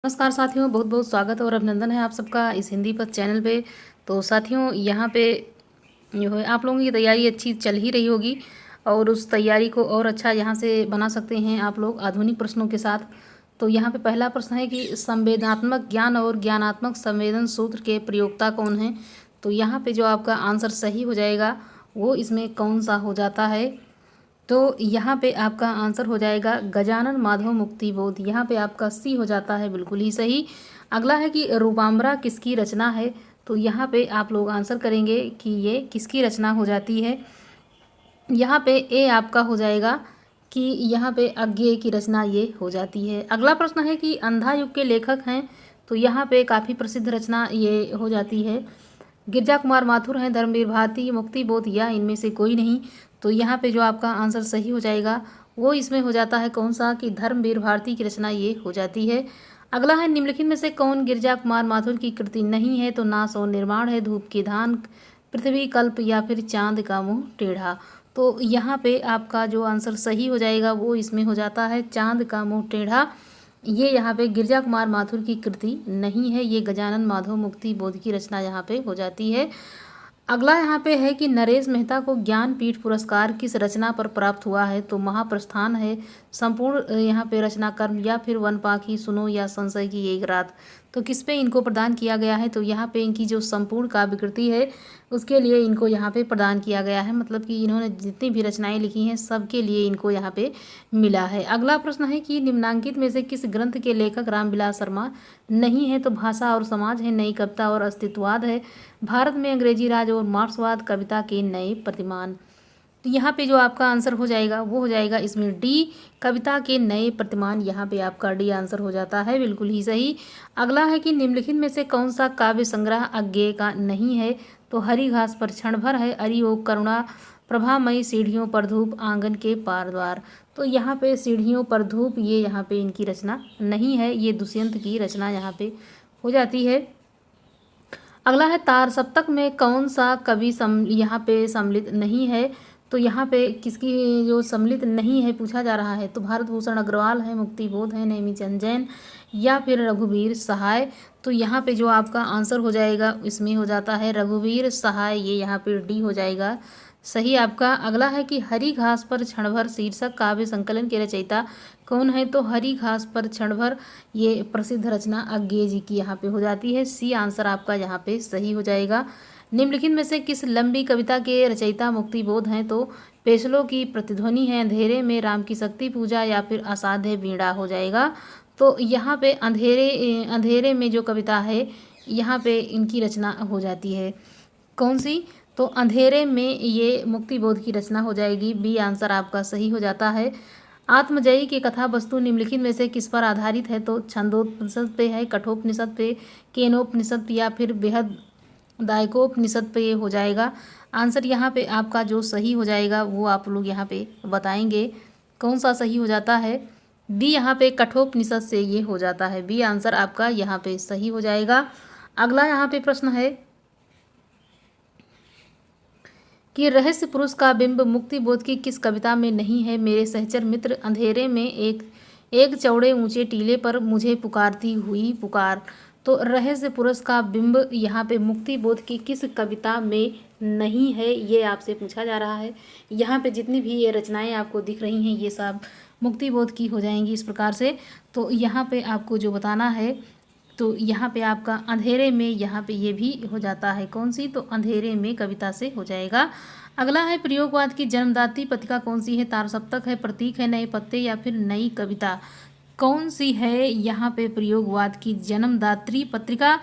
नमस्कार साथियों, बहुत बहुत स्वागत और अभिनंदन है आप सबका इस हिंदी पथ चैनल पे। तो साथियों, यहाँ पे जो है आप लोगों की तैयारी अच्छी चल ही रही होगी और उस तैयारी को और अच्छा यहाँ से बना सकते हैं आप लोग आधुनिक प्रश्नों के साथ। तो यहाँ पे पहला प्रश्न है कि संवेदनात्मक ज्ञान और ज्ञानात्मक संवेदन सूत्र के प्रयोक्ता कौन हैं। तो यहाँ पे जो आपका आंसर सही हो जाएगा वो इसमें कौन सा हो जाता है। तो यहाँ पे आपका आंसर हो जाएगा गजानन माधव मुक्ति बोध। यहाँ पे आपका सी हो जाता है, बिल्कुल ही सही। अगला है कि रूपाम्बरा किसकी रचना है। तो यहाँ पे आप लोग आंसर करेंगे कि ये किसकी रचना हो जाती है। यहाँ पे ए आपका हो जाएगा कि यहाँ पे अज्ञेय की रचना ये हो जाती है। अगला प्रश्न है कि अंधा युग के लेखक हैं। तो यहाँ पे काफ़ी प्रसिद्ध रचना ये हो जाती है। गिरजा कुमार माथुर हैं, धर्मवीर भारती, मुक्ति बोध या इनमें से कोई नहीं। तो यहाँ पे जो आपका आंसर सही हो जाएगा वो इसमें हो जाता है कौन सा कि धर्मवीर भारती की रचना ये हो जाती है। अगला है निम्नलिखित में से कौन गिरजा कुमार माथुर की कृति नहीं है। तो नाश और निर्माण है, धूप की धान, पृथ्वी कल्प या फिर चांद का मुंह टेढ़ा। तो यहाँ पे आपका जो आंसर सही हो जाएगा वो इसमें हो जाता है चांद का मुंह टेढ़ा। ये यहाँ पे गिरजा कुमार माथुर की कृति नहीं है, ये गजानन माधव मुक्ति बोध की रचना यहाँ पे हो जाती है। अगला यहाँ पे है कि नरेश मेहता को ज्ञानपीठ पुरस्कार किस रचना पर प्राप्त हुआ है। तो महाप्रस्थान है, संपूर्ण यहाँ पे रचना कर्म या फिर वन पाखी, सुनो या संशय की एक रात। तो किस पे इनको प्रदान किया गया है। तो यहाँ पे इनकी जो संपूर्ण काव्य कृति है उसके लिए इनको यहाँ पे प्रदान किया गया है, मतलब कि इन्होंने जितनी भी रचनाएं लिखी हैं सबके लिए इनको यहाँ पे मिला है। अगला प्रश्न है कि निम्नांकित में से किस ग्रंथ के लेखक रामविलास शर्मा नहीं है। तो भाषा और समाज है, नई कविता और अस्तित्ववाद है, भारत में अंग्रेजी राज और मार्क्सवाद, कविता के नए प्रतिमान। तो यहाँ पे जो आपका आंसर हो जाएगा वो हो जाएगा इसमें डी, कविता के नए प्रतिमान। यहाँ पे आपका डी आंसर हो जाता है, बिल्कुल ही सही। अगला है कि निम्नलिखित में से कौन सा काव्य संग्रह अज्ञेय का नहीं है। तो हरी घास पर क्षण भर है, अरियोग, करुणा, प्रभामयी, सीढ़ियों पर धूप, आंगन के पार द्वार। तो यहाँ पे सीढ़ियों पर धूप ये यहाँ पे इनकी रचना नहीं है, ये दुष्यंत की रचना यहाँ पे हो जाती है। अगला है तार सप्तक में कौन सा कवि यहाँ पे सम्मिलित नहीं है। तो यहाँ पे किसकी जो सम्मिलित नहीं है पूछा जा रहा है। तो भारत भूषण अग्रवाल है, मुक्ति बोध है, नेमीचंद जैन या फिर रघुवीर सहाय। तो यहाँ पे जो आपका आंसर हो जाएगा इसमें हो जाता है रघुवीर सहाय, ये यहाँ पे डी हो जाएगा सही आपका। अगला है कि हरी घास पर क्षण भर शीर्षक काव्य संकलन के रचयिता कौन है। तो हरी घास पर क्षण भर ये प्रसिद्ध रचना अज्ञेय जी की यहाँ पे हो जाती है, सी आंसर आपका यहाँ पे सही हो जाएगा। निम्नलिखित में से किस लंबी कविता के रचयिता मुक्ति बोध हैं। तो पेशलों की प्रतिध्वनि है, अंधेरे में राम की शक्ति पूजा या फिर असाध्य बीड़ा हो जाएगा। तो यहाँ पे अंधेरे में जो कविता है यहाँ पे इनकी रचना हो जाती है कौन सी। तो अंधेरे में ये मुक्ति बोध की रचना हो जाएगी, बी आंसर आपका सही हो जाता है। आत्मजयी की कथा वस्तु निम्नलिखित में से किस पर आधारित है। तो छंदोपनिषद पे है, कठोपनिषद पे, केनोपनिषद या फिर बेहद दायकोपनिषद पे ये हो जाएगा। आंसर यहाँ पे आपका जो सही हो जाएगा वो आप लोग यहाँ पे बताएंगे कौन सा सही हो जाता है। बी यहाँ पे कठोपनिषद से ये हो जाता है, बी आंसर आपका यहाँ पे सही हो जाएगा। अगला यहाँ पे प्रश्न है कि रहस्य पुरुष का बिंब मुक्ति बोध की किस कविता में नहीं है। मेरे सहचर मित्र, अंधेरे में एक एक चौड़े ऊंचे टीले पर मुझे पुकारती हुई पुकार। तो रहस्य पुरुष का बिंब यहाँ पे मुक्ति बोध की किस कविता में नहीं है, ये आपसे पूछा जा रहा है। यहाँ पे जितनी भी ये रचनाएं आपको दिख रही हैं ये सब मुक्ति बोध की हो जाएंगी इस प्रकार से। तो यहाँ पे आपको जो बताना है तो यहाँ पे आपका अंधेरे में यहाँ पे ये भी हो जाता है कौन सी। तो अंधेरे में कविता से हो जाएगा। अगला है प्रयोगवाद की जन्मदात्री पत्रिका कौन सी है। तार सप्तक है, प्रतीक है, नए पत्ते या फिर नई कविता। कौन सी है यहाँ पे प्रयोगवाद की जन्मदात्री पत्रिका।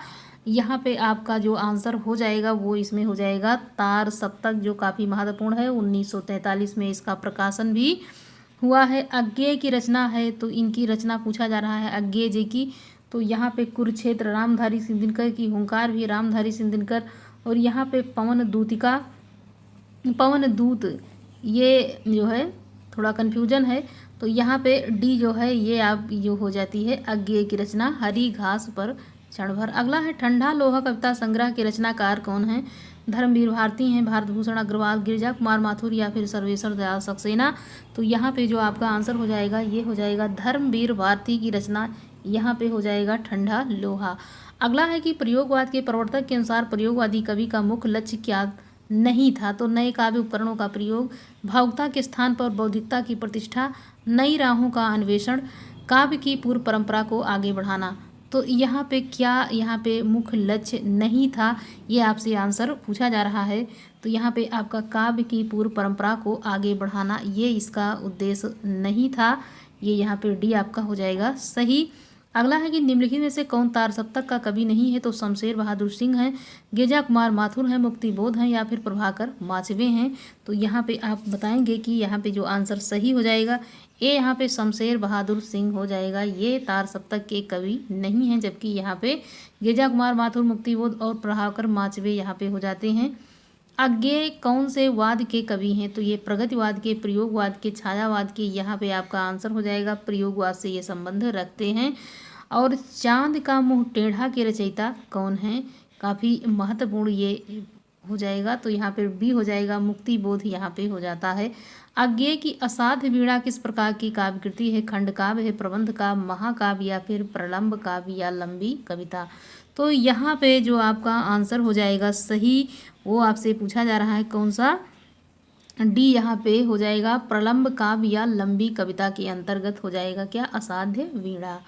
यहाँ पे आपका जो आंसर हो जाएगा वो इसमें हो जाएगा तार सप्तक, जो काफ़ी महत्वपूर्ण है। 1943 में इसका प्रकाशन भी हुआ है। अज्ञेय की रचना है, तो इनकी रचना पूछा जा रहा है अज्ञेय जी की। तो यहाँ पे कुरुक्षेत्र रामधारी सिंह दिनकर की, हुंकार भी रामधारी सिंह दिनकर, और यहाँ पे पवन दूत ये जो है थोड़ा कन्फ्यूजन है। तो यहाँ पे डी जो है ये आप जो हो जाती है अज्ञेय की रचना, हरी घास पर क्षण भर। अगला है ठंडा लोहा कविता संग्रह के रचनाकार कौन है। धर्मवीर भारती हैं, भारत भूषण अग्रवाल, गिरिजा कुमार माथुर या फिर सर्वेश्वर दयाल सक्सेना। तो यहाँ पे जो आपका आंसर हो जाएगा ये हो जाएगा धर्मवीर भारती की रचना यहाँ पे हो जाएगा ठंडा लोहा। अगला है कि प्रयोगवाद के प्रवर्तक के अनुसार प्रयोगवादी कवि का मुख्य लक्ष्य क्या नहीं था। तो नए काव्य उपकरणों का प्रयोग, भावुकता के स्थान पर बौद्धिकता की प्रतिष्ठा, नई राहों का अन्वेषण, काव्य की पूर्व परंपरा को आगे बढ़ाना। तो यहाँ पे क्या यहाँ पे मुख्य लक्ष्य नहीं था, ये आपसे आंसर पूछा जा रहा है। तो यहाँ पे आपका काव्य की पूर्व परंपरा को आगे बढ़ाना, ये इसका उद्देश्य नहीं था। ये यहाँ पे डी आपका हो जाएगा सही। अगला है कि निम्नलिखित में से कौन तार सप्तक का कवि नहीं है। तो शमशेर बहादुर सिंह हैं, गिरजा कुमार माथुर हैं, मुक्तिबोध हैं या फिर प्रभाकर माचवे हैं। तो यहाँ पे आप बताएंगे कि यहाँ पे जो आंसर सही हो जाएगा ये यहाँ पे शमशेर बहादुर सिंह हो जाएगा। ये तार सप्तक के कवि नहीं हैं, जबकि यहाँ पे गिरजा कुमार माथुर, मुक्तिबोध और प्रभाकर माचवे यहाँ पे हो जाते हैं। आगे कौन से वाद के कवि हैं। तो ये प्रगतिवाद के, प्रयोगवाद के, छायावाद के। यहाँ पे आपका आंसर हो जाएगा प्रयोगवाद से ये संबंध रखते हैं। और चांद का मुंह टेढ़ा के रचयिता कौन है, काफ़ी महत्वपूर्ण ये हो जाएगा। तो यहाँ पे बी हो जाएगा मुक्तिबोध यहाँ पे हो जाता है। आज्ञे की असाध्य वीणा किस प्रकार की काव्य कृति है। खंड काव्य है, प्रबंध काव्य, महाकाव्य या फिर प्रलंब काव्य या लंबी कविता। तो यहाँ पे जो आपका आंसर हो जाएगा सही, वो आपसे पूछा जा रहा है कौन सा, डी यहाँ पे हो जाएगा प्रलंब काव्य या लंबी कविता के अंतर्गत हो जाएगा क्या, असाध्य वीणा।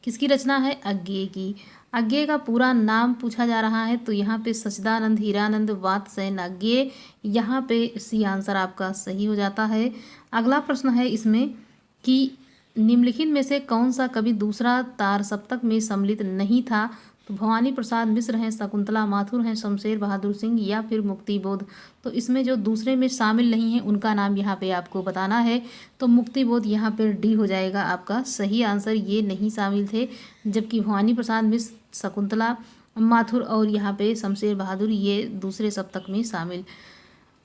किसकी रचना है, अज्ञेय की। अज्ञेय का पूरा नाम पूछा जा रहा है। तो यहाँ पे सच्चिदानंद हीरानंद वात्स्यायन अज्ञेय, यहाँ पे सी आंसर आपका सही हो जाता है। अगला प्रश्न है इसमें कि निम्नलिखित में से कौन सा कवि दूसरा तार सप्तक में सम्मिलित नहीं था। तो भवानी प्रसाद मिश्र हैं, शकुंतला माथुर हैं, शमशेर बहादुर सिंह या फिर मुक्तिबोध। तो इसमें जो दूसरे में शामिल नहीं है उनका नाम यहाँ पे आपको बताना है। तो मुक्तिबोध यहाँ पे डी हो जाएगा आपका सही आंसर, ये नहीं शामिल थे। जबकि भवानी प्रसाद मिश्र, शकुंतला माथुर और यहाँ पे शमशेर बहादुर ये दूसरे सप्तक में शामिल।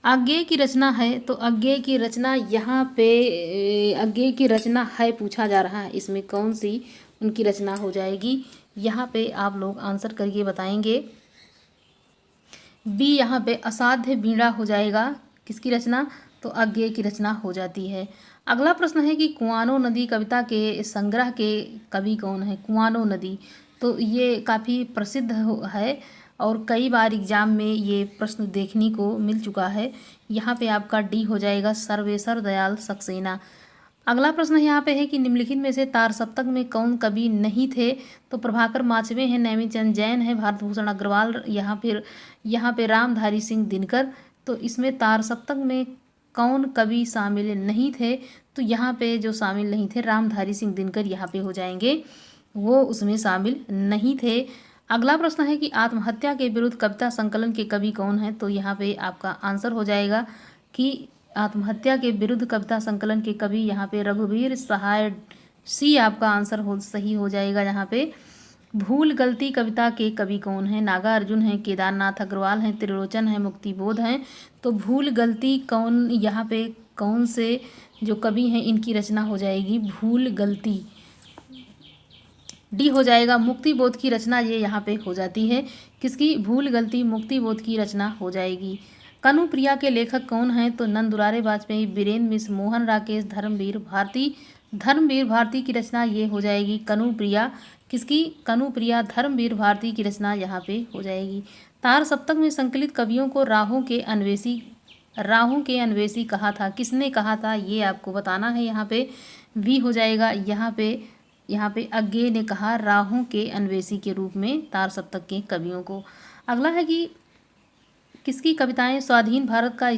अज्ञेय की रचना है। तो अज्ञेय की रचना यहाँ पे अज्ञेय की रचना है पूछा जा रहा है, इसमें कौन सी उनकी रचना हो जाएगी। यहाँ पे आप लोग आंसर करके बताएंगे। बी यहाँ पे असाध्य वीणा हो जाएगा। किसकी रचना, तो अज्ञेय की रचना हो जाती है। अगला प्रश्न है कि कुआनो नदी कविता के संग्रह के कवि कौन है। कुआनो नदी, तो ये काफ़ी प्रसिद्ध है और कई बार एग्जाम में ये प्रश्न देखने को मिल चुका है। यहाँ पे आपका डी हो जाएगा सर्वेश्वर दयाल सक्सेना। अगला प्रश्न यहाँ पे है कि निम्नलिखित में से तार सप्तक में कौन कवि नहीं थे। तो प्रभाकर माचवे हैं, नेमीचंद जैन है, भारत भूषण अग्रवाल, यहाँ पे रामधारी सिंह दिनकर। तो इसमें तार सप्तक में कौन कवि शामिल नहीं थे। तो यहाँ पे जो शामिल नहीं थे रामधारी सिंह दिनकर यहाँ पे हो जाएंगे, वो उसमें शामिल नहीं थे। अगला प्रश्न है कि आत्महत्या के विरुद्ध कविता संकलन के कवि कौन है। तो यहाँ पे आपका आंसर हो जाएगा कि आत्महत्या के विरुद्ध कविता संकलन के कवि यहाँ पे रघुवीर सहाय, सी आपका आंसर सही हो जाएगा। यहाँ पे भूल गलती कविता के कवि कौन है। नागार्जुन हैं, केदारनाथ अग्रवाल हैं, त्रिलोचन हैं, मुक्तिबोध हैं। तो भूल गलती कौन, यहाँ पे कौन से जो कवि हैं इनकी रचना हो जाएगी भूल गलती, डी हो जाएगा मुक्तिबोध की रचना ये यहाँ पे हो जाती है। किसकी, भूल गलती मुक्तिबोध की रचना हो जाएगी। कनुप्रिया के लेखक कौन हैं। तो नंद दुलारे वाजपेयी, बीरेन मिश्र, मोहन राकेश, धर्मवीर भारती। धर्मवीर भारती की रचना ये हो जाएगी कनुप्रिया। किसकी, कनुप्रिया धर्मवीर भारती की रचना यहाँ पे हो जाएगी। तार सप्तक में संकलित कवियों को राहों के अन्वेषी कहा था। किसने कहा था ये आपको बताना है। यहाँ पे वी हो जाएगा। यहाँ पे अज्ञेय ने कहा राहों के अन्वेषी के रूप में तार सप्तक के कवियों को। अगला है कि किसकी कविताएं स्वाधीन भारत का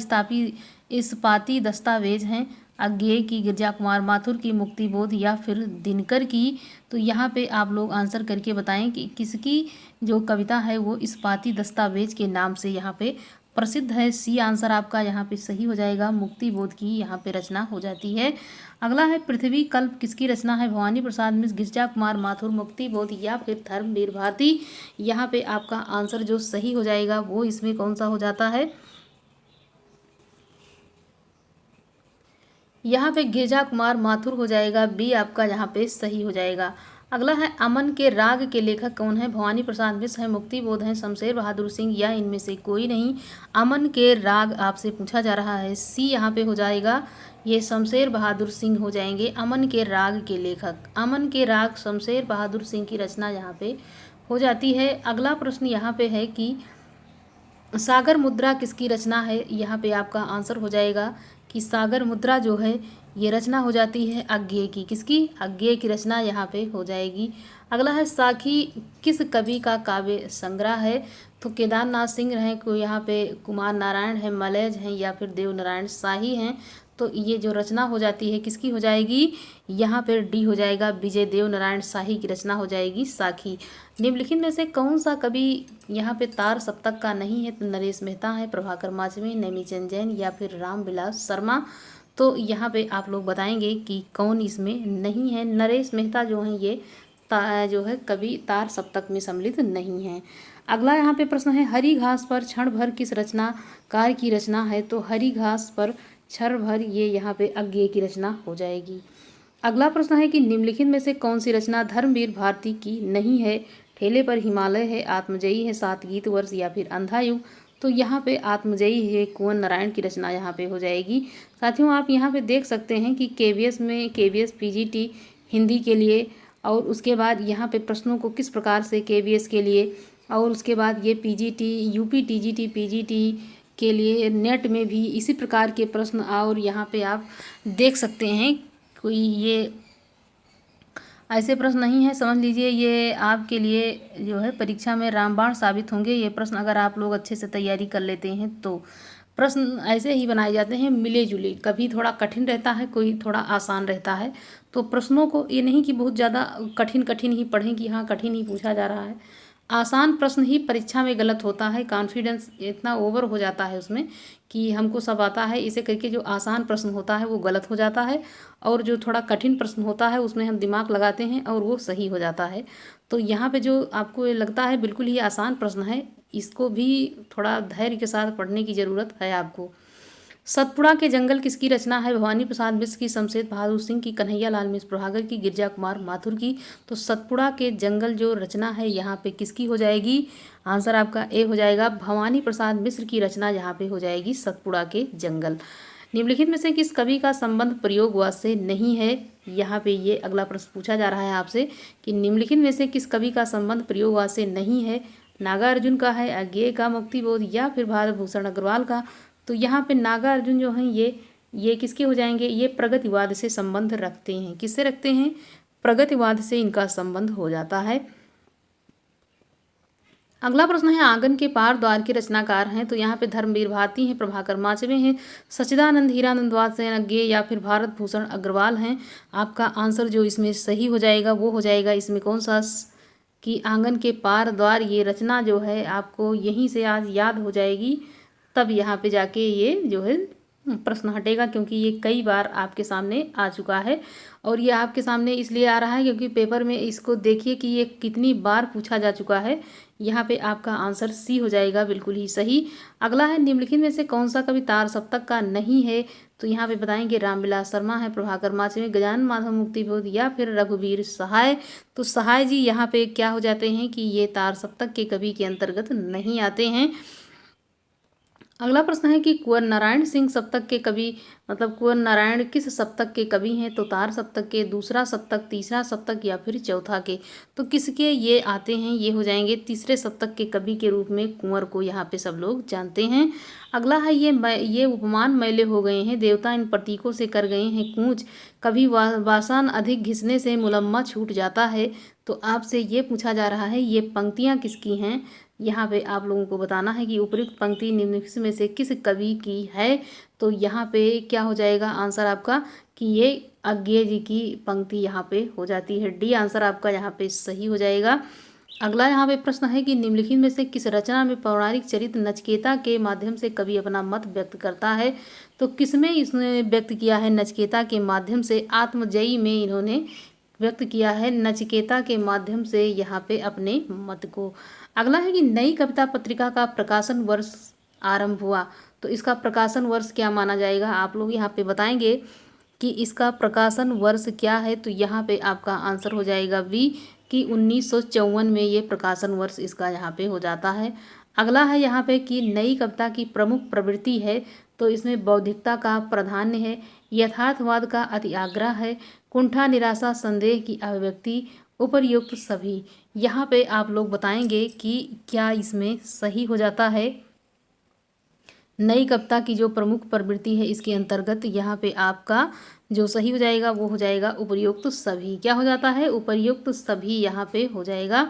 इस्पाती दस्तावेज हैं। अज्ञेय की, गिरजा कुमार माथुर की, मुक्तिबोध या फिर दिनकर की। तो यहाँ पे आप लोग आंसर करके बताएं कि किसकी जो कविता है वो इस्पाती दस्तावेज के नाम से यहाँ पे प्रसिद्ध है। सी आंसर आपका यहाँ पे सही हो जाएगा, मुक्तिबोध की यहाँ पे रचना हो जाती है। अगला है पृथ्वी कल्प किसकी रचना है। भवानी प्रसाद मिश्र, गिरजा कुमार माथुर, मुक्तिबोध या फिर धर्मवीर भारती। यहाँ पे आपका आंसर जो सही हो जाएगा वो इसमें कौन सा हो जाता है, यहाँ पे गिरजा कुमार माथुर हो जाएगा। बी आपका यहाँ पे सही हो जाएगा। अगला है अमन के राग के लेखक कौन है? भवानी प्रसाद मिश्र है, मुक्ति बोध है, शमशेर बहादुर सिंह या इनमें से कोई नहीं। अमन के राग आपसे पूछा जा रहा है, सी यहाँ पे हो जाएगा, ये शमशेर बहादुर सिंह हो जाएंगे अमन के राग के लेखक। अमन के राग शमशेर बहादुर सिंह की रचना यहाँ पे हो जाती है। अगला प्रश्न यहाँ पे है कि सागर मुद्रा किसकी रचना है? यहाँ पे आपका आंसर हो जाएगा कि सागर मुद्रा जो है ये रचना हो जाती है अज्ञेय की। किसकी? अज्ञेय की रचना यहाँ पे हो जाएगी। अगला है साखी किस कवि का काव्य संग्रह है? तो केदारनाथ सिंह हैं, कोई यहाँ पे कुमार नारायण है, मलयज हैं या फिर देव नारायण शाही हैं। तो ये जो रचना हो जाती है किसकी हो जाएगी? यहाँ पर डी हो जाएगा, विजय देव नारायण शाही की रचना हो जाएगी साखी। निम्नलिखित में से कौन सा कवि यहाँ पे तार सप्तक का नहीं है? तो नरेश मेहता है, प्रभाकर माचवे, नेमीचंद जैन या फिर रामविलास शर्मा। तो यहाँ पे आप लोग बताएंगे कि कौन इसमें नहीं है। नरेश मेहता जो हैं ये जो है कवि तार सप्तक में सम्मिलित नहीं है। अगला यहाँ पे प्रश्न है, हरी घास पर क्षण भर किस रचनाकार की रचना है? तो हरी घास पर क्षण भर ये यहाँ पे अज्ञेय की रचना हो जाएगी। अगला प्रश्न है कि निम्नलिखित में से कौन सी रचना धर्मवीर भारती की नहीं है? ठेले पर हिमालय है, आत्मजयी है, सात गीत वर्ष या फिर अंधा युग। तो यहाँ पे आत्मजयी है, कुंवर नारायण की रचना यहाँ पे हो जाएगी। साथियों आप यहाँ पे देख सकते हैं कि केवीएस में केवीएस पीजीटी हिंदी के लिए, और उसके बाद यहाँ पे प्रश्नों को किस प्रकार से केवीएस के लिए, और उसके बाद ये पीजीटी यूपी टीजीटी पीजीटी के लिए नेट में भी इसी प्रकार के प्रश्न और यहाँ पे आप देख सकते हैं। कोई ये ऐसे प्रश्न नहीं है, समझ लीजिए ये आपके लिए जो है परीक्षा में रामबाण साबित होंगे ये प्रश्न, अगर आप लोग अच्छे से तैयारी कर लेते हैं तो। प्रश्न ऐसे ही बनाए जाते हैं मिले जुले, कभी थोड़ा कठिन रहता है, कोई थोड़ा आसान रहता है। तो प्रश्नों को ये नहीं कि बहुत ज़्यादा कठिन कठिन ही पढ़ें कि हाँ कठिन ही पूछा जा रहा है। आसान प्रश्न ही परीक्षा में गलत होता है, कॉन्फिडेंस इतना ओवर हो जाता है उसमें कि हमको सब आता है, इसे करके जो आसान प्रश्न होता है वो गलत हो जाता है, और जो थोड़ा कठिन प्रश्न होता है उसमें हम दिमाग लगाते हैं और वो सही हो जाता है। तो यहाँ पे जो आपको लगता है बिल्कुल ही आसान प्रश्न है, इसको भी थोड़ा धैर्य के साथ पढ़ने की ज़रूरत है आपको। सतपुड़ा के जंगल किसकी रचना है? भवानी प्रसाद मिश्र की, शमशेर बहादुर सिंह की, कन्हैया लाल मिश्र प्रभाकर की, गिरजा कुमार माथुर की। तो सतपुड़ा के जंगल जो रचना है यहाँ पे किसकी हो जाएगी? आंसर आपका ए हो जाएगा, भवानी प्रसाद मिश्र की रचना यहाँ पे हो जाएगी सतपुड़ा के जंगल। निम्नलिखित में से किस कवि का संबंध प्रयोगवाद से नहीं है? यहाँ पे ये अगला प्रश्न पूछा जा रहा है आपसे कि निम्नलिखित में से किस कवि का संबंध प्रयोगवाद से नहीं है? नागार्जुन का है, अज्ञेय का, मुक्तिबोध या फिर भारत भूषण अग्रवाल का। तो यहाँ पे नागार्जुन जो हैं ये किसके हो जाएंगे? ये प्रगतिवाद से संबंध रखते हैं। किससे रखते हैं? प्रगतिवाद से इनका संबंध हो जाता है। अगला प्रश्न है, आंगन के पार द्वार के रचनाकार हैं? तो यहाँ पे धर्मवीर भारती हैं, प्रभाकर माचवे हैं, सच्चिदानंद हीरानंदवाद सेन अज्ञेय या फिर भारत भूषण अग्रवाल हैं। आपका आंसर जो इसमें सही हो जाएगा वो हो जाएगा इसमें कौन सा? कि आंगन के पार द्वार ये रचना जो है आपको यहीं से आज याद हो जाएगी, तब यहाँ पे जाके ये जो है प्रश्न हटेगा, क्योंकि ये कई बार आपके सामने आ चुका है। और ये आपके सामने इसलिए आ रहा है क्योंकि पेपर में इसको देखिए कि ये कितनी बार पूछा जा चुका है। यहाँ पे आपका आंसर सी हो जाएगा, बिल्कुल ही सही। अगला है, निम्नलिखित में से कौन सा कवि तार सप्तक का नहीं है? तो यहाँ पे बताएंगे रामविलास शर्मा है, प्रभाकर माचवे, गजानन माधव मुक्तिबोध या फिर रघुवीर सहाय। तो सहाय जी यहाँ पे क्या हो जाते हैं कि ये तार सप्तक के कवि के अंतर्गत नहीं आते हैं। अगला प्रश्न है कि कुंवर नारायण सिंह सप्तक के कवि, मतलब कुंवर नारायण किस सप्तक के कवि हैं? तो तार सप्तक के, दूसरा सप्तक, तीसरा सप्तक या फिर चौथा के। तो किसके ये आते हैं? ये हो जाएंगे तीसरे सप्तक के कवि के रूप में कुंवर को यहाँ पे सब लोग जानते हैं। अगला है, ये उपमान मैले हो गए हैं, देवता इन प्रतीकों से कर गए हैं कूच, कभी वासन अधिक घिसने से मुलम्मा छूट जाता है। तो आपसे ये पूछा जा रहा है ये पंक्तियाँ किसकी हैं? यहाँ पे आप लोगों को बताना है कि उपयुक्त पंक्ति निम्नलिखित में से किस कवि की है। तो यहाँ पे क्या हो जाएगा आंसर आपका कि ये अज्ञेय जी की पंक्ति यहाँ पे हो जाती है। डी आंसर आपका यहाँ पे सही हो जाएगा। अगला यहाँ पे प्रश्न है कि निम्नलिखित में से किस रचना में पौराणिक चरित्र नचिकेता के माध्यम से कवि अपना मत व्यक्त करता है? तो किसमें इसने व्यक्त किया है? नचिकेता के माध्यम से, आत्मजयी में इन्होंने व्यक्त किया है नचिकेता के माध्यम से यहाँ पे अपने मत को। अगला है कि नई कविता पत्रिका का प्रकाशन वर्ष आरंभ हुआ, तो इसका प्रकाशन वर्ष क्या माना जाएगा? आप लोग यहाँ पे बताएंगे कि इसका प्रकाशन वर्ष क्या है, तो यहाँ पे आपका आंसर हो जाएगा बी कि 1954 में ये प्रकाशन वर्ष इसका यहाँ पे हो जाता है। अगला है यहाँ पे कि नई कविता की प्रमुख प्रवृत्ति है, तो इसमें बौद्धिकता का प्राधान्य है, यथार्थवाद का अति आग्रह है, कुंठा निराशा संदेह की अभिव्यक्ति, उपर्युक्त सभी। यहाँ पे आप लोग बताएंगे कि क्या इसमें सही हो जाता है। नई कविता की जो प्रमुख प्रवृत्ति है इसके अंतर्गत यहाँ पे आपका जो सही हो जाएगा वो हो जाएगा उपर्युक्त सभी। क्या हो जाता है, उपर्युक्त सभी यहाँ पे हो जाएगा।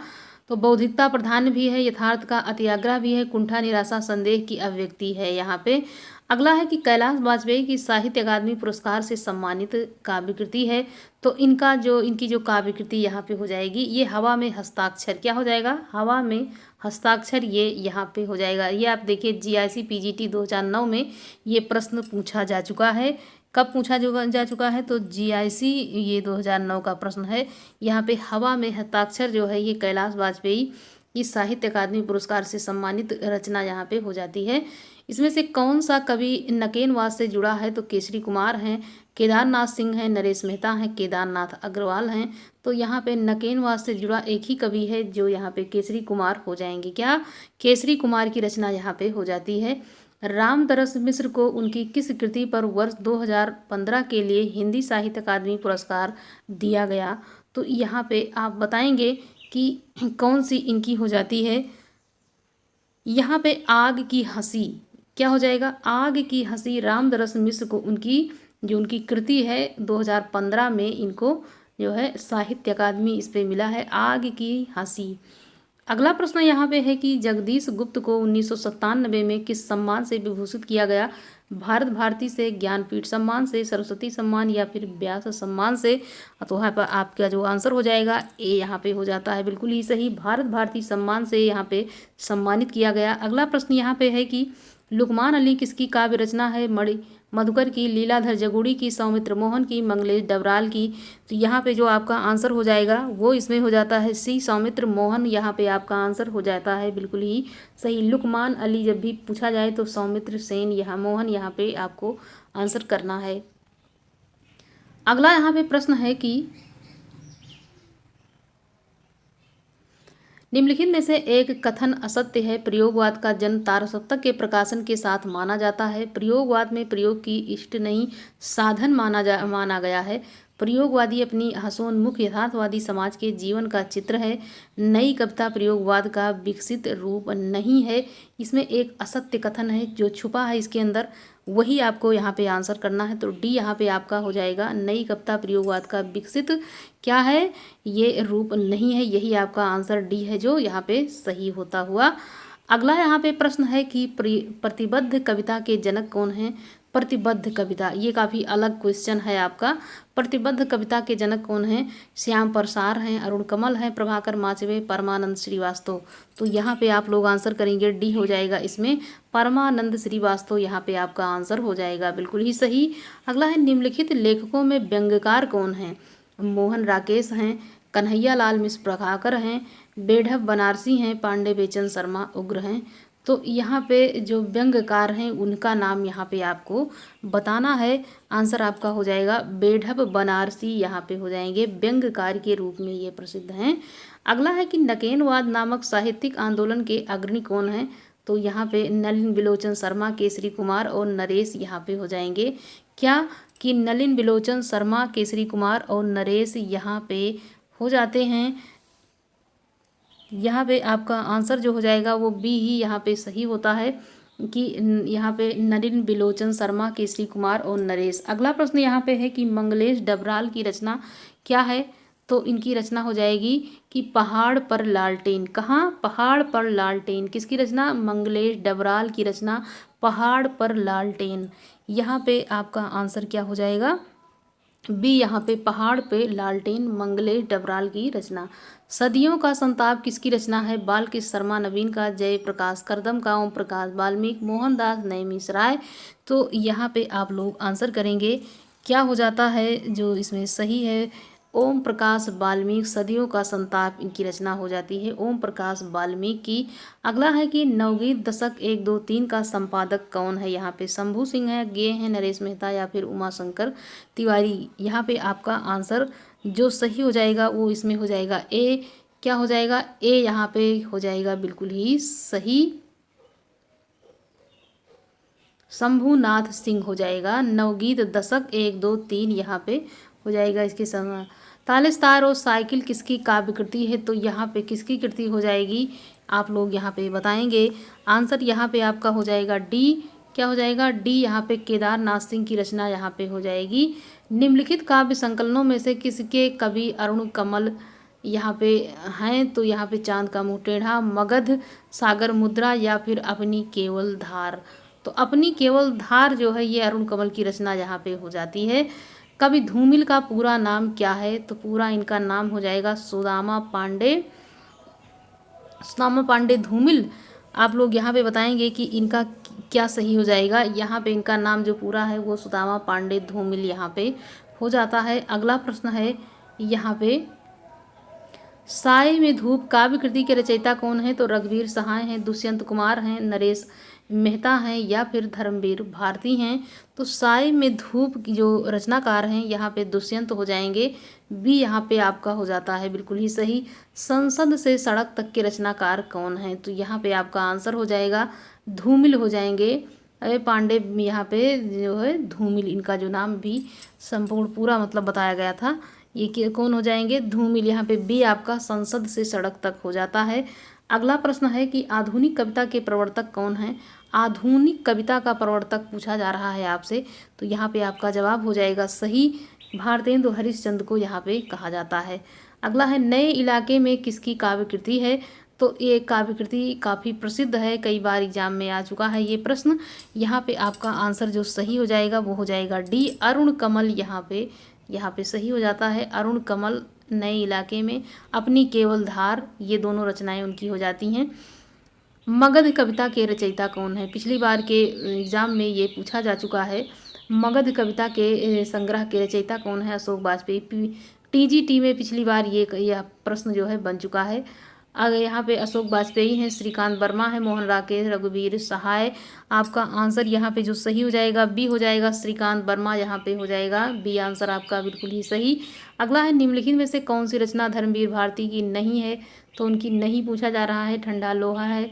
तो बौद्धिकता प्रधान भी है, यथार्थ का अत्याग्रह भी है, कुंठा निराशा संदेह की अभिव्यक्ति है यहाँ पे। अगला है कि कैलाश वाजपेयी की साहित्य अकादमी पुरस्कार से सम्मानित काव्य कृति है, तो इनकी जो काव्य कृति यहाँ पे हो जाएगी ये हवा में हस्ताक्षर। क्या हो जाएगा, हवा में हस्ताक्षर, ये यहाँ पे हो जाएगा। ये आप देखिए जीआईसी पीजीटी 2009 में ये प्रश्न पूछा जा चुका है। कब पूछा जा चुका है, तो जीआईसी ये 2009 का प्रश्न है। यहाँ पे हवा में हस्ताक्षर जो है ये कैलाश वाजपेयी इस साहित्य अकादमी पुरस्कार से सम्मानित रचना यहाँ पे हो जाती है। इसमें से कौन सा कवि नकेनवाद से जुड़ा है, तो केसरी कुमार हैं, केदारनाथ सिंह हैं, नरेश मेहता हैं, केदारनाथ अग्रवाल हैं। तो यहाँ पे नकेनवाद से जुड़ा एक ही कवि है जो यहाँ पे केसरी कुमार हो जाएंगे। क्या, केसरी कुमार की रचना यहाँ पे हो जाती है। रामदरस मिश्र को उनकी किस कृति पर वर्ष 2015 के लिए हिंदी साहित्य अकादमी पुरस्कार दिया गया, तो यहाँ पे आप बताएंगे कि कौन सी इनकी हो जाती है। यहाँ पे आग की हंसी, क्या हो जाएगा, आग की हंसी रामदरस मिश्र को उनकी कृति है 2015 में इनको जो है साहित्य अकादमी इस पे मिला है, आग की हंसी। अगला प्रश्न यहाँ पे है कि जगदीश गुप्त को 1997 में किस सम्मान से विभूषित किया गया, भारत भारती से, ज्ञानपीठ सम्मान से, सरस्वती सम्मान या फिर व्यास सम्मान से। तो यहाँ पर आपका जो आंसर हो जाएगा ए यहाँ पे हो जाता है बिल्कुल ही सही, भारत भारती सम्मान से यहाँ पे सम्मानित किया गया। अगला प्रश्न यहाँ पे है कि लुकमान अली किसकी काव्य रचना है, मधुकर की, लीलाधर जगुड़ी की, सौमित्र मोहन की, मंगलेश डबराल की। तो यहाँ पे जो आपका आंसर हो जाएगा वो इसमें हो जाता है सी, सौमित्र मोहन। यहाँ पे आपका आंसर हो जाता है बिल्कुल ही सही। लुकमान अली जब भी पूछा जाए तो सौमित्र सेन यहाँ मोहन यहाँ पे आपको आंसर करना है। अगला यहाँ पे प्रश्न है कि निम्नलिखित में से एक कथन असत्य है, प्रयोगवाद का जन्म तारसप्तक के प्रकाशन के साथ माना जाता है, प्रयोगवाद में प्रयोग की इष्ट नहीं साधन माना गया है, प्रयोगवादी अपनी हंसोन्मुख यथार्थवादी समाज के जीवन का चित्र है, नई कविता प्रयोगवाद का विकसित रूप नहीं है। इसमें एक असत्य कथन है जो छुपा है इसके अंदर, वही आपको यहाँ पे आंसर करना है। तो डी यहाँ पे आपका हो जाएगा, नई कविता प्रयोगवाद का विकसित क्या है, ये रूप नहीं है। यही आपका आंसर डी है जो यहाँ पे सही होता हुआ। अगला यहाँ पे प्रश्न है कि प्रतिबद्ध कविता के जनक कौन हैं, प्रतिबद्ध कविता, ये काफ़ी अलग क्वेश्चन है आपका। प्रतिबद्ध कविता के जनक कौन हैं, श्याम प्रसार हैं, अरुण कमल हैं, प्रभाकर माचवे, परमानंद श्रीवास्तव। तो यहाँ पे आप लोग आंसर करेंगे डी हो जाएगा इसमें, परमानंद श्रीवास्तव यहाँ पे आपका आंसर हो जाएगा बिल्कुल ही सही। अगला है निम्नलिखित लेखकों में व्यंग्यकार कौन हैं, मोहन राकेश हैं, कन्हैया लाल मिश्र प्रभाकर हैं, बेढब बनारसी हैं, पांडे बेचन शर्मा उग्र हैं। तो यहाँ पे जो व्यंग्यकार हैं उनका नाम यहाँ पे आपको बताना है। आंसर आपका हो जाएगा बेढब बनारसी यहाँ पे हो जाएंगे, व्यंग्यकार के रूप में ये प्रसिद्ध हैं। अगला है कि नकेनवाद नामक साहित्यिक आंदोलन के अग्रणी कौन हैं, तो यहाँ पे नलिन बिलोचन शर्मा, केसरी कुमार और नरेश यहाँ पे हो जाएंगे। क्या कि नलिन बिलोचन शर्मा, केसरी कुमार और नरेश यहाँ पे हो जाते हैं। यहाँ पे आपका आंसर जो हो जाएगा वो बी ही यहाँ पे सही होता है कि यहाँ पे नलिन बिलोचन शर्मा, केसरी कुमार और नरेश। अगला प्रश्न यहाँ पे है कि मंगलेश डबराल की रचना क्या है, तो इनकी रचना हो जाएगी कि पहाड़ पर लालटेन। कहाँ, पहाड़ पर लालटेन, किसकी रचना, मंगलेश डबराल की रचना पहाड़ पर लालटेन। यहाँ पे आपका आंसर क्या हो जाएगा, बी यहाँ पे पहाड़ पे लालटेन, मंगलेश डबराल की रचना। सदियों का संताप किसकी रचना है, बालकृष्ण शर्मा, नवीन का, जयप्रकाश करदम का, ओम प्रकाश वाल्मीकि, मोहनदास नैमिषराय। तो यहाँ पे आप लोग आंसर करेंगे क्या हो जाता है जो इसमें सही है। ओम प्रकाश वाल्मीकि, सदियों का संताप इनकी रचना हो जाती है ओम प्रकाश वाल्मीकि की। अगला है कि नवगीत दशक 1, 2, 3 का संपादक कौन है। यहाँ पे शंभू सिंह है, गे हैं नरेश मेहता या फिर उमाशंकर तिवारी। यहाँ पे आपका आंसर जो सही हो जाएगा वो इसमें हो जाएगा ए। क्या हो जाएगा ए, यहाँ पे हो जाएगा बिल्कुल ही सही, शंभूनाथ सिंह हो जाएगा। नवगीत दशक 1, 2, 3 यहाँ पे हो जाएगा इसके संग। तालिस्तार और साइकिल किसकी काव्य कृति है। तो यहाँ पे किसकी कृति हो जाएगी, आप लोग यहाँ पे बताएंगे। आंसर यहाँ पे आपका हो जाएगा डी। क्या हो जाएगा डी, यहाँ पे केदारनाथ सिंह की रचना यहाँ पे हो जाएगी। निम्नलिखित काव्य संकलनों में से किसके कवि अरुण कमल यहाँ पे हैं। तो यहाँ पे चांद का मुंह टेढ़ा, मगध, सागर मुद्रा या फिर अपनी केवल धार। तो अपनी केवल धार जो है ये अरुण कमल की रचना यहाँ पे हो जाती है। कवि धूमिल का पूरा नाम क्या है। तो पूरा इनका नाम हो जाएगा सुदामा पांडे। सुदामा पांडे धूमिल। आप लोग यहाँ पे बताएंगे कि इनका क्या सही हो जाएगा। यहाँ पे इनका नाम जो पूरा है वो सुदामा पांडे धूमिल यहाँ पे हो जाता है। अगला प्रश्न है यहाँ पे, साय में धूप काव्य कृति के रचयिता कौन है। तो रघुवीर सहाय हैं, दुष्यंत कुमार हैं, नरेश मेहता हैं या फिर धर्मवीर भारती हैं। तो साय में धूप की जो रचनाकार हैं यहाँ पे दुष्यंत हो जाएंगे। बी यहाँ पे आपका हो जाता है बिल्कुल ही सही। संसद से सड़क तक के रचनाकार कौन हैं। तो यहाँ पे आपका आंसर हो जाएगा धूमिल हो जाएंगे। अरे पांडे यहाँ पे जो है धूमिल, इनका जो नाम भी संपूर्ण पूरा मतलब बताया गया था, ये कौन हो जाएंगे धूमिल। यहाँ पे बी आपका संसद से सड़क तक हो जाता है। अगला प्रश्न है कि आधुनिक कविता के प्रवर्तक कौन हैं। आधुनिक कविता का प्रवर्तक पूछा जा रहा है आपसे। तो यहाँ पे आपका जवाब हो जाएगा सही, भारतेंदु हरिश्चंद्र को यहाँ पे कहा जाता है। अगला है नए इलाके में किसकी काव्य कृति है। तो ये काव्य कृति काफ़ी प्रसिद्ध है, कई बार एग्जाम में आ चुका है ये प्रश्न। यहाँ पे आपका आंसर जो सही हो जाएगा वो हो जाएगा डी, अरुण कमल। यहाँ पे सही हो जाता है अरुण कमल। नए इलाके में, अपनी केवल धार, ये दोनों रचनाएं उनकी हो जाती हैं। मगध कविता के रचयिता कौन है। पिछली बार के एग्जाम में ये पूछा जा चुका है। मगध कविता के संग्रह के रचयिता कौन है। अशोक वाजपेयी। टीजीटी में पिछली बार यह प्रश्न जो है बन चुका है। अगर यहाँ पे अशोक वाजपेयी हैं, श्रीकांत वर्मा है, मोहन राकेश, रघुवीर सहाय। आपका आंसर यहाँ पे जो सही हो जाएगा बी हो जाएगा, श्रीकांत वर्मा यहाँ पे हो जाएगा बी आंसर आपका बिल्कुल ही सही। अगला है निम्नलिखित में से कौन सी रचना धर्मवीर भारती की नहीं है। तो उनकी नहीं पूछा जा रहा है। ठंडा लोहा है,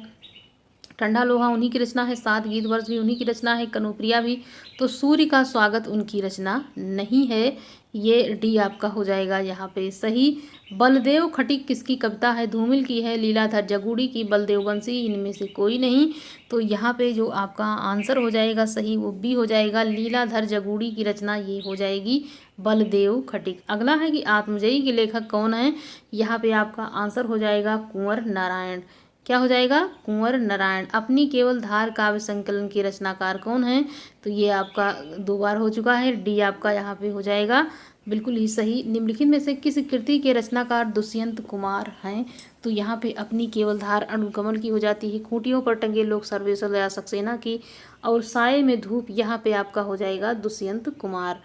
ठंडा लोहा उन्हीं की रचना है। 7 गीत वर्ष भी उन्हीं की रचना है, कनुप्रिया भी। तो सूर्य का स्वागत उनकी रचना नहीं है, ये डी आपका हो जाएगा यहाँ पे सही। बलदेव खटिक किसकी कविता है। धूमिल की है, लीलाधर जगूड़ी की, बलदेव बंसी, इनमें से कोई नहीं। तो यहाँ पे जो आपका आंसर हो जाएगा सही वो बी हो जाएगा, लीलाधर जगूड़ी की रचना ये हो जाएगी बलदेव खटिक। अगला है कि आत्मजयी के लेखक कौन है। यहाँ पे आपका आंसर हो जाएगा कुंवर नारायण। क्या हो जाएगा कुंवर नारायण। अपनी केवल धार काव्य संकलन के रचनाकार कौन हैं। तो ये आपका 2 बार हो चुका है, डी आपका यहाँ पे हो जाएगा बिल्कुल ही सही। निम्नलिखित में से किस कृति के रचनाकार दुष्यंत कुमार हैं। तो यहाँ पे अपनी केवल धार अरुण कमल की हो जाती है। खूंटियों पर टंगे लोग सर्वेश्वर दया सक्सेना की, और साय में धूप यहाँ पे आपका हो जाएगा दुष्यंत कुमार।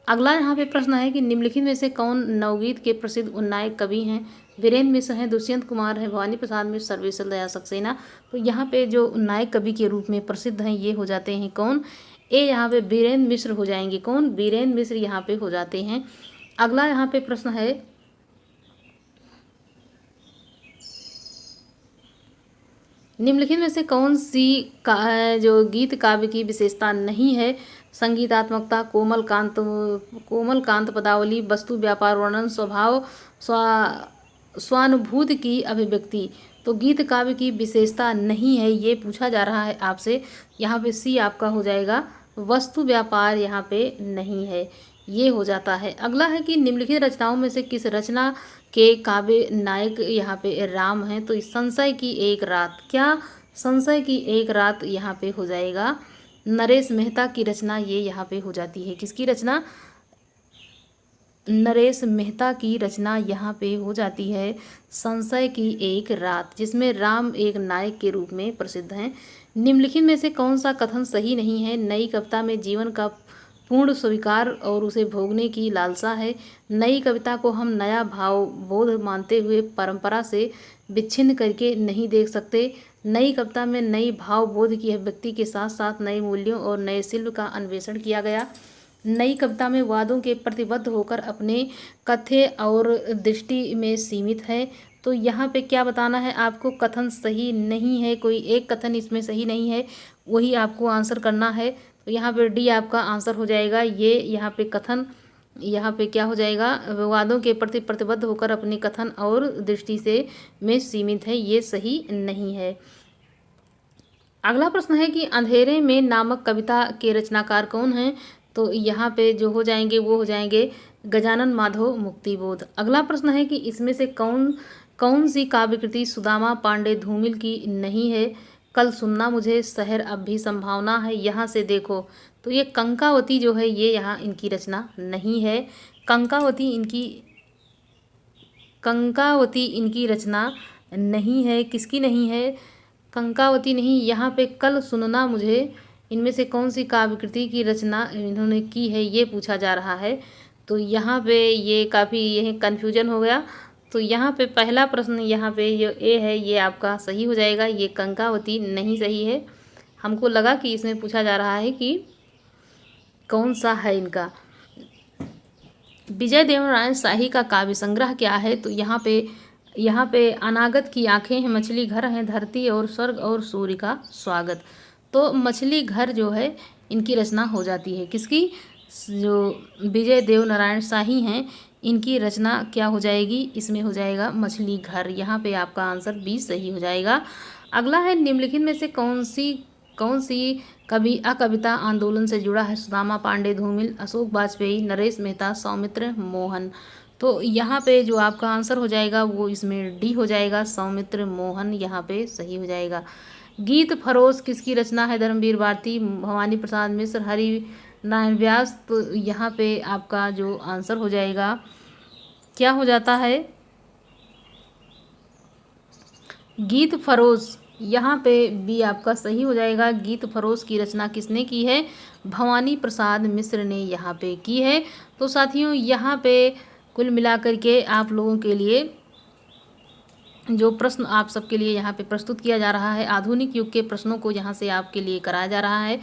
अगला यहाँ पे प्रश्न है कि निम्नलिखित में से कौन नवगीत के प्रसिद्ध उन्नायक कवि हैं। वीरेंद्र मिश्र हैं, दुष्यंत कुमार है, भवानी प्रसाद मिश्र, सर्वेश्वर दया सक्सेना। तो यहाँ पे जो उन्नायक कवि के रूप में प्रसिद्ध हैं ये हो जाते हैं कौन। ए यहाँ पे वीरेंद्र मिश्र हो जाएंगे। कौन, वीरेंद्र मिश्र यहाँ पे हो जाते हैं। अगला यहाँ पे प्रश्न है, निम्नलिखित में से कौन सी जो गीत काव्य की विशेषता नहीं है। संगीतात्मकता, कोमल कांत पदावली, वस्तु व्यापार वर्णन, स्वभाव, स्वानुभूति की अभिव्यक्ति। तो गीत काव्य की विशेषता नहीं है ये पूछा जा रहा है आपसे। यहाँ पे सी आपका हो जाएगा, वस्तु व्यापार यहाँ पे नहीं है, ये हो जाता है। अगला है कि निम्नलिखित रचनाओं में से किस रचना के काव्य नायक यहाँ पे राम हैं। तो इस संशय की एक रात, क्या संशय की एक रात यहाँ पे हो जाएगा नरेश मेहता की रचना, ये यहाँ पे हो जाती है। किसकी रचना, नरेश मेहता की रचना यहाँ पे हो जाती है संशय की एक रात, जिसमें राम एक नायक के रूप में प्रसिद्ध हैं। निम्नलिखित में से कौन सा कथन सही नहीं है। नई कविता में जीवन का पूर्ण स्वीकार और उसे भोगने की लालसा है। नई कविता को हम नया भाव बोध मानते हुए परंपरा से विच्छिन्न करके नहीं देख सकते। नई कविता में नई भाव बोध की अभिव्यक्ति के साथ साथ नए मूल्यों और नए शिल्प का अन्वेषण किया गया। नई कविता में वादों के प्रतिबद्ध होकर अपने कथ्य और दृष्टि में सीमित है। तो यहाँ पे क्या बताना है आपको, कथन सही नहीं है, कोई एक कथन इसमें सही नहीं है, वही आपको आंसर करना है। तो यहाँ पे डी आपका आंसर हो जाएगा। ये यहाँ पे कथन, यहाँ पे क्या हो जाएगा, वादों के प्रति प्रतिबद्ध होकर अपने कथन और दृष्टि से में सीमित है, ये सही नहीं है। अगला प्रश्न है कि अंधेरे में नामक कविता के रचनाकार कौन हैं। तो यहाँ पे जो हो जाएंगे वो हो जाएंगे गजानन माधव मुक्तिबोध। अगला प्रश्न है कि इसमें से कौन कौन सी काव्य कृति सुदामा पांडे धूमिल की नहीं है। कल सुनना मुझे, शहर अब भी संभावना है, यहाँ से देखो। तो ये कंकावती जो है ये यहाँ इनकी रचना नहीं है। कंकावती इनकी रचना नहीं है। किसकी नहीं है, कंकावती नहीं। यहाँ पे कल सुनना मुझे, इनमें से कौन सी काव्य कृति की रचना इन्होंने की है ये पूछा जा रहा है। तो यहाँ पे ये काफ़ी यह कन्फ्यूजन हो गया। तो यहाँ पे पहला प्रश्न यहाँ पे ये ए है, ये आपका सही हो जाएगा। ये कंकावती नहीं सही है। हमको लगा कि इसमें पूछा जा रहा है कि कौन सा है इनका। विजय देवनारायण शाही का काव्य संग्रह क्या है। तो यहाँ पे अनागत की आंखें हैं, मछली घर हैं, धरती और स्वर्ग और सूर्य का स्वागत। तो मछली घर जो है इनकी रचना हो जाती है। किसकी, जो विजय देवनारायण शाही हैं इनकी रचना क्या हो जाएगी, इसमें हो जाएगा मछली घर। यहाँ पे आपका आंसर बी सही हो जाएगा। अगला है निम्नलिखित में से कौन सी कवि अकविता आंदोलन से जुड़ा है। सुदामा पांडे धूमिल, अशोक वाजपेयी, नरेश मेहता, सौमित्र मोहन। तो यहाँ पे जो आपका आंसर हो जाएगा वो इसमें डी हो जाएगा, सौमित्र मोहन यहाँ पे सही हो जाएगा। गीत फरोश किसकी रचना है। धर्मवीर भारती, भवानी प्रसाद मिश्र, हरि नारायण व्यास। तो यहाँ पे आपका जो आंसर हो जाएगा क्या हो जाता है, गीत फरोश। यहाँ पे बी आपका सही हो जाएगा। गीत फरोश की रचना किसने की है, भवानी प्रसाद मिश्र ने यहाँ पे की है। तो साथियों यहाँ पे कुल मिलाकर के आप लोगों के लिए जो प्रश्न आप सबके लिए यहाँ पे प्रस्तुत किया जा रहा है, आधुनिक युग के प्रश्नों को यहाँ से आपके लिए कराया जा रहा है।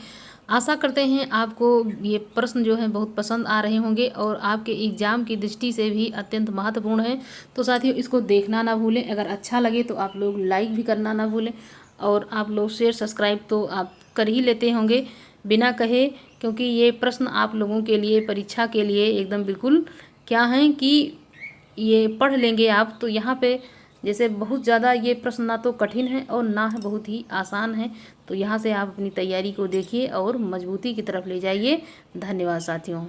आशा करते हैं आपको ये प्रश्न जो हैं बहुत पसंद आ रहे होंगे और आपके एग्ज़ाम की दृष्टि से भी अत्यंत महत्वपूर्ण है। तो साथियों इसको देखना ना भूलें। अगर अच्छा लगे तो आप लोग लाइक भी करना ना भूलें और आप लोग शेयर सब्सक्राइब तो आप कर ही लेते होंगे बिना कहे, क्योंकि ये प्रश्न आप लोगों के लिए परीक्षा के लिए एकदम बिल्कुल क्या हैं कि ये पढ़ लेंगे आप। तो यहाँ पे जैसे बहुत ज़्यादा ये प्रश्न ना तो कठिन है और ना है बहुत ही आसान है। तो यहाँ से आप अपनी तैयारी को देखिए और मजबूती की तरफ ले जाइए। धन्यवाद साथियों।